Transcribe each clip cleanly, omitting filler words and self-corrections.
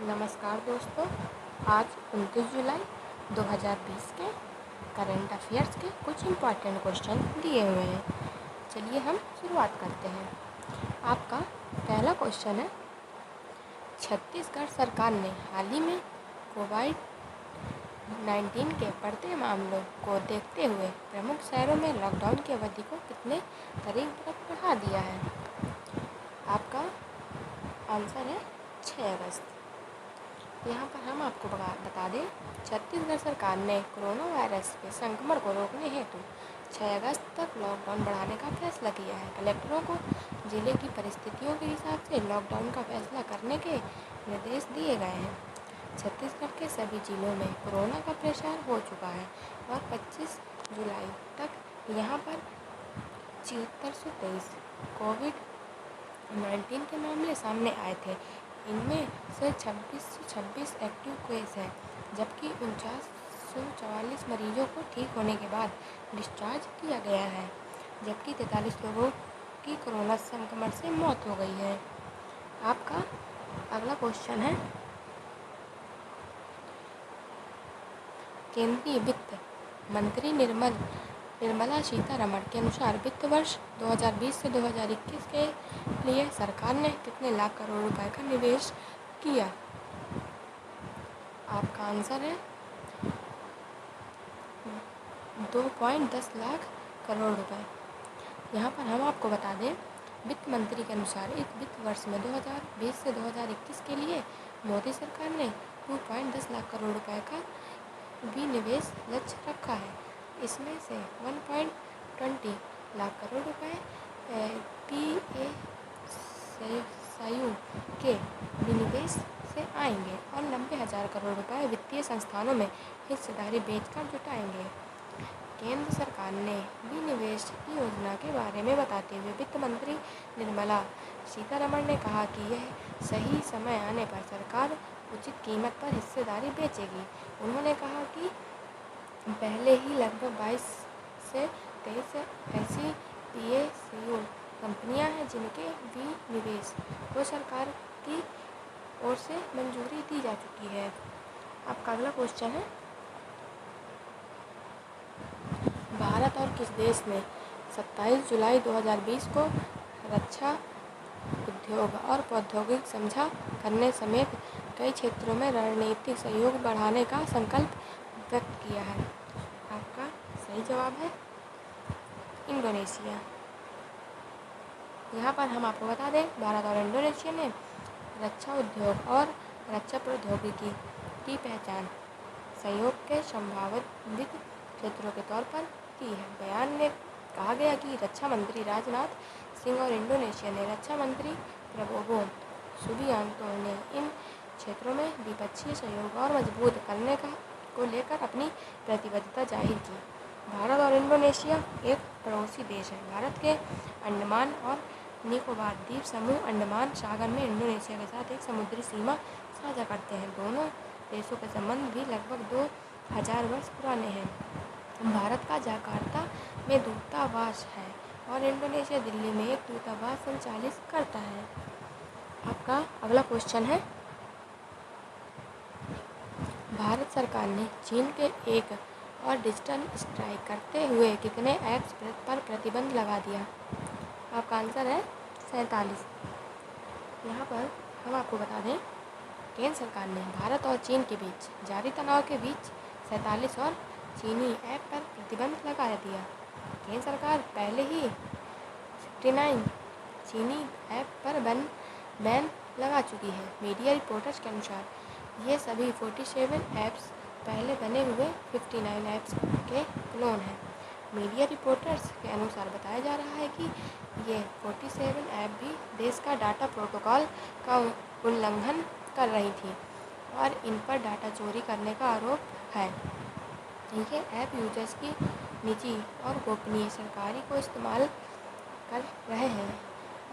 नमस्कार दोस्तों। आज 29 जुलाई 2020 के करंट अफेयर्स के कुछ इम्पॉर्टेंट क्वेश्चन दिए हुए हैं। चलिए हम शुरुआत करते हैं। आपका पहला क्वेश्चन है, छत्तीसगढ़ सरकार ने हाल ही में कोविड-19 के बढ़ते मामलों को देखते हुए प्रमुख शहरों में लॉकडाउन की अवधि को कितने तारीख तक बढ़ा दिया है? आपका आंसर है 6 अगस्त। यहाँ पर हम आपको बता दें, छत्तीसगढ़ सरकार ने कोरोना वायरस के संक्रमण को रोकने हेतु 6 अगस्त तक लॉकडाउन बढ़ाने का फैसला किया है। कलेक्टरों को जिले की परिस्थितियों के हिसाब से लॉकडाउन का फैसला करने के निर्देश दिए गए हैं। छत्तीसगढ़ के सभी जिलों में कोरोना का प्रसार हो चुका है और 25 जुलाई तक यहाँ पर 7423 कोविड-19 के मामले सामने आए थे। इनमें से 2626 एक्टिव केस हैं, जबकि 4944 मरीजों को ठीक होने के बाद डिस्चार्ज किया गया है, जबकि 43 लोगों की कोरोना संक्रमण से मौत हो गई है। आपका अगला क्वेश्चन है, केंद्रीय वित्त मंत्री निर्मला सीतारमण के अनुसार वित्त वर्ष 2020 से 2021 के लिए सरकार ने कितने लाख करोड़ रुपए का निवेश किया? आपका आंसर है 2.10 लाख करोड़ रुपए। यहाँ पर हम आपको बता दें, वित्त मंत्री के अनुसार इस वित्त वर्ष में 2020 से 2021 के लिए मोदी सरकार ने 2.10 लाख करोड़ रुपए का विनिवेश लक्ष्य रखा है। इसमें से 1.20 लाख करोड़ रुपए पीएसयू के विनिवेश से आएंगे और 90,000 करोड़ रुपए वित्तीय संस्थानों में हिस्सेदारी बेचकर जुटाएंगे। केंद्र सरकार ने विनिवेश की योजना के बारे में बताते हुए वित्त मंत्री निर्मला सीतारमण ने कहा कि यह सही समय आने पर सरकार उचित कीमत पर हिस्सेदारी बेचेगी। उन्होंने कहा कि पहले ही लगभग 22 से 23 ऐसी पीएसयू कंपनियां हैं जिनके विनिवेश को सरकार की ओर से मंजूरी दी जा चुकी है। आपका अगला क्वेश्चन है, भारत और किस देश ने 27 जुलाई 2020 को रक्षा उद्योग और प्रौद्योगिकी साझा करने समेत कई क्षेत्रों में रणनीतिक सहयोग बढ़ाने का संकल्प व्यक्त किया है? आपका सही जवाब है इंडोनेशिया। यहाँ पर हम आपको बता दें, भारत और इंडोनेशिया ने रक्षा उद्योग और रक्षा प्रौद्योगिकी की पहचान सहयोग के संभावित क्षेत्रों के तौर पर की है। बयान में कहा गया कि रक्षा मंत्री राजनाथ सिंह और इंडोनेशिया ने रक्षा मंत्री प्रबोवो सुबियांतो ने इन क्षेत्रों में द्विपक्षीय सहयोग और मजबूत करने को लेकर अपनी प्रतिबद्धता जाहिर की। भारत और इंडोनेशिया एक पड़ोसी देश है। भारत के अंडमान और निकोबार द्वीप समूह अंडमान सागर में इंडोनेशिया के साथ एक समुद्री सीमा साझा करते हैं। दोनों देशों के संबंध भी लगभग 2000 वर्ष पुराने हैं। भारत का जकार्ता में दूतावास है और इंडोनेशिया दिल्ली में एक दूतावास संचालित करता है। आपका अगला क्वेश्चन है, भारत सरकार ने चीन के एक और डिजिटल स्ट्राइक करते हुए कितने ऐप्स पर प्रतिबंध लगा दिया? आपका आंसर है 47। यहाँ पर हम आपको बता दें, केंद्र सरकार ने भारत और चीन के बीच जारी तनाव के बीच 47 और चीनी ऐप पर प्रतिबंध लगा दिया। केंद्र सरकार पहले ही 59 चीनी ऐप पर बैन लगा चुकी है। मीडिया रिपोर्टर्स के अनुसार ये सभी 47 ऐप्स पहले बने हुए 59 ऐप्स के क्लोन हैं। मीडिया रिपोर्टर्स के अनुसार बताया जा रहा है कि ये 47 ऐप भी देश का डाटा प्रोटोकॉल का उल्लंघन कर रही थी और इन पर डाटा चोरी करने का आरोप है। ये ऐप यूजर्स की निजी और गोपनीय जानकारी को इस्तेमाल कर रहे हैं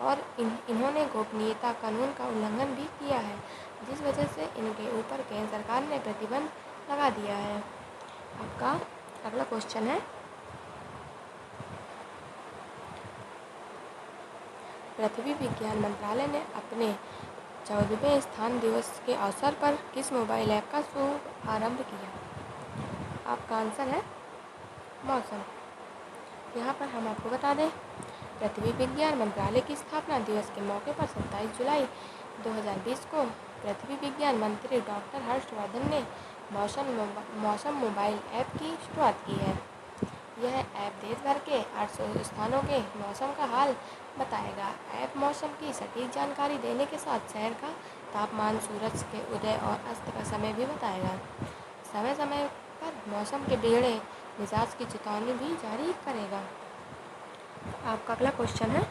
और इन्होंने गोपनीयता कानून का उल्लंघन भी किया है, जिस वजह से इनके ऊपर केंद्र सरकार ने प्रतिबंध लगा दिया है। आपका अगला क्वेश्चन है, पृथ्वी विज्ञान मंत्रालय ने अपने 14वें स्थान दिवस के अवसर पर किस मोबाइल ऐप का शुभारंभ किया? आपका आंसर है मौसम। यहाँ पर हम आपको बता दें, पृथ्वी विज्ञान मंत्रालय की स्थापना दिवस के मौके पर 27 जुलाई 2020 को पृथ्वी विज्ञान मंत्री डॉक्टर हर्षवर्धन ने मौसम मोबाइल ऐप की शुरुआत की है। यह ऐप देश भर के 800 स्थानों के मौसम का हाल बताएगा। ऐप मौसम की सटीक जानकारी देने के साथ शहर का तापमान, सूरज के उदय और अस्त का समय भी बताएगा। समय समय पर मौसम के बिगड़े मिजाज की चेतावनी भी जारी करेगा। आपका अगला क्वेश्चन है,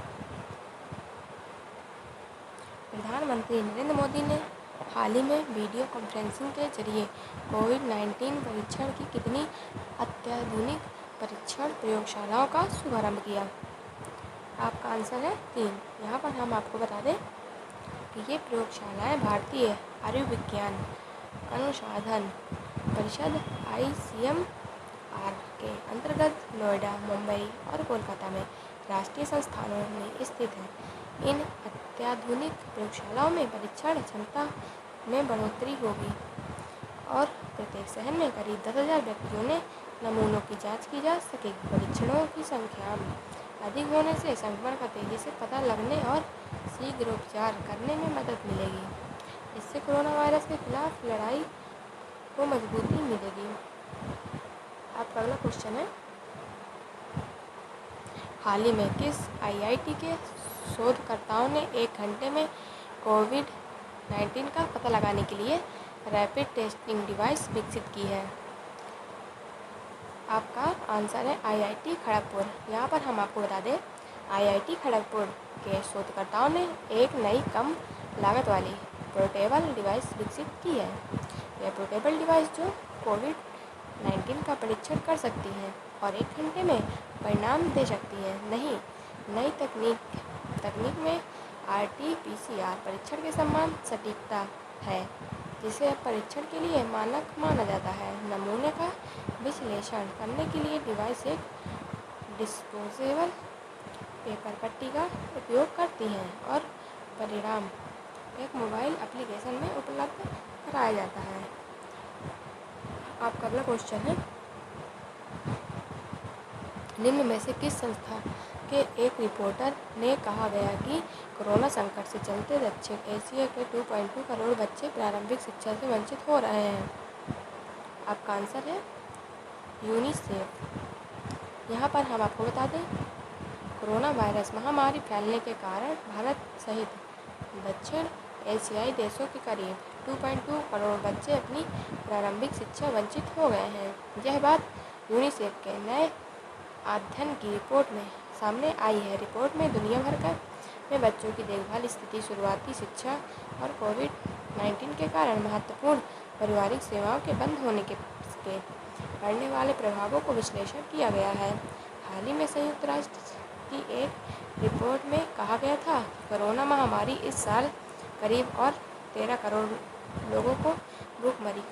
प्रधानमंत्री नरेंद्र मोदी ने हाल ही में वीडियो कॉन्फ्रेंसिंग के जरिए कोविड-19 परीक्षण की कितनी अत्याधुनिक परीक्षण प्रयोगशालाओं का शुभारंभ किया? आपका आंसर है 3। यहाँ पर हम आपको बता दें कि ये प्रयोगशालाएं भारतीय आयुर्विज्ञान अनुसंधान परिषद ICMR के अंतर्गत नोएडा, मुंबई और कोलकाता में राष्ट्रीय संस्थानों में स्थित हैं। इन अत्याधुनिक प्रयोगशालाओं में परीक्षण क्षमता में बढ़ोतरी होगी और प्रत्येक शहर में करीब 10,000 व्यक्तियों ने नमूनों की जांच की जा सकेगी। परीक्षणों की संख्या अधिक होने से संक्रमण का तेजी से पता लगने और शीघ्र उपचार करने में मदद मिलेगी। इससे कोरोना वायरस के खिलाफ लड़ाई को मजबूती मिलेगी। आपका अगला क्वेश्चन है, हाल ही में किस IIT के शोधकर्ताओं ने 1 घंटे में कोविड-19 का पता लगाने के लिए रैपिड टेस्टिंग डिवाइस विकसित की है? आपका आंसर है IIT खड़गपुर। यहाँ पर हम आपको बता दें, IIT खड़गपुर के शोधकर्ताओं ने एक नई कम लागत वाली पोर्टेबल डिवाइस विकसित की है। यह पोर्टेबल डिवाइस जो कोविड-19 का परीक्षण कर सकती है और 1 घंटे में परिणाम दे सकती है। नई तकनीक में RT-PCR परीक्षण के समान सटीकता है, जिसे परीक्षण के लिए मानक माना जाता है। नमूने का विश्लेषण करने के लिए डिवाइस एक डिस्पोजेबल पेपर पट्टी का उपयोग करती है और परिणाम एक मोबाइल एप्लीकेशन में उपलब्ध कराया जाता है। आपका अगला क्वेश्चन है, निम्न में से किस संस्था के एक रिपोर्टर ने कहा गया कि कोरोना संकट से चलते दक्षिण एशिया के 2.2 करोड़ बच्चे प्रारंभिक शिक्षा से वंचित हो रहे हैं? आपका आंसर है यूनिसेफ। यहाँ पर हम आपको बता दें, कोरोना वायरस महामारी फैलने के कारण भारत सहित दक्षिण एशियाई देशों के करीब 2.2 करोड़ बच्चे अपनी प्रारंभिक शिक्षा वंचित हो गए हैं। यह बात यूनिसेफ के नए अध्ययन की रिपोर्ट में सामने आई है। रिपोर्ट में दुनिया भर में बच्चों की देखभाल स्थिति, शुरुआती शिक्षा और कोविड-19 के कारण महत्वपूर्ण पारिवारिक सेवाओं के बंद होने के पड़ने वाले प्रभावों को विश्लेषण किया गया है। हाल ही में संयुक्त राष्ट्र की एक रिपोर्ट में कहा गया था कि कोरोना महामारी इस साल करीब और 13 करोड़ लोगों को भूखमरी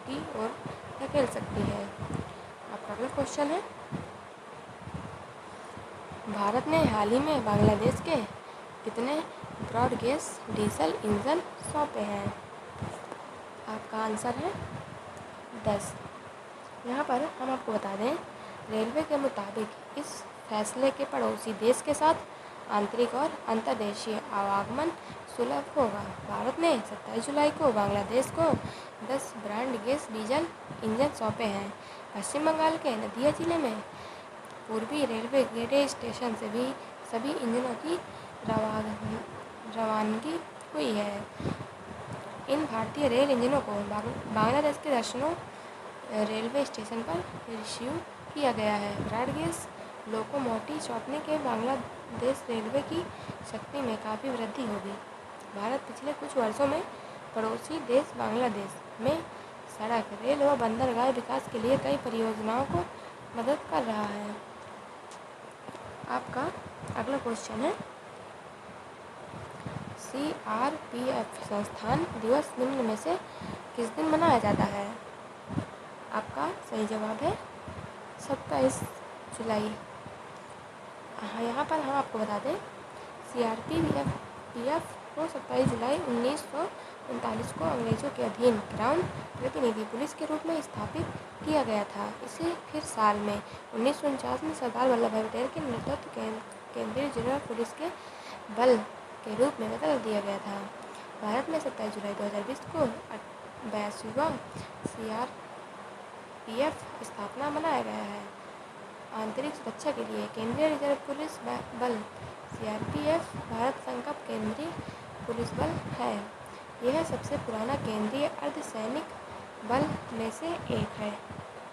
की ओर धकेल सकती है। आपका अगला क्वेश्चन है, भारत ने हाल ही में बांग्लादेश के कितने ब्रॉड गेज डीजल इंजन सौंपे हैं? आपका आंसर है 10। यहाँ पर हम आपको बता दें, रेलवे के मुताबिक इस फैसले के पड़ोसी देश के साथ आंतरिक और अंतर्देशीय आवागमन सुलभ होगा। भारत ने 27 जुलाई को बांग्लादेश को 10 ब्रॉड गेज डीजल इंजन सौंपे हैं। पश्चिम बंगाल के नदिया जिले में पूर्वी रेलवे गेटे स्टेशन से भी सभी इंजनों की रवानगी हुई है। इन भारतीय रेल इंजनों को बांग्लादेश के दर्जनों रेलवे स्टेशन पर रिसीव किया गया है। ब्रॉड गेज लोकोमोटिव सौंपने के बांग्लादेश रेलवे की शक्ति में काफ़ी वृद्धि होगी। भारत पिछले कुछ वर्षों में पड़ोसी देश बांग्लादेश में सड़क, रेल व बंदरगाह विकास के लिए कई परियोजनाओं को मदद कर रहा है। आपका अगला क्वेश्चन है, CRPF संस्थान दिवस निम्न में से किस दिन मनाया जाता है? आपका सही जवाब है 27 जुलाई। यहाँ पर हम आपको बता दें, CRPF को 27 जुलाई 1939 को अंग्रेजों के अधीन क्राउन प्रतिनिधि पुलिस के रूप में स्थापित किया गया था। इसे फिर साल में 1949 में सरदार वल्लभ भाई पटेल के नेतृत्व केंद्रीय रिजर्व पुलिस के बल के रूप में बदल दिया गया था। भारत में 27 जुलाई 2020 को 82वां CRPF स्थापना मनाया गया है। आंतरिक सुरक्षा के लिए केंद्रीय रिजर्व पुलिस बल CRPF भारत संघ का केंद्रीय पुलिस बल है। यह सबसे पुराना केंद्रीय अर्धसैनिक बल में से एक है।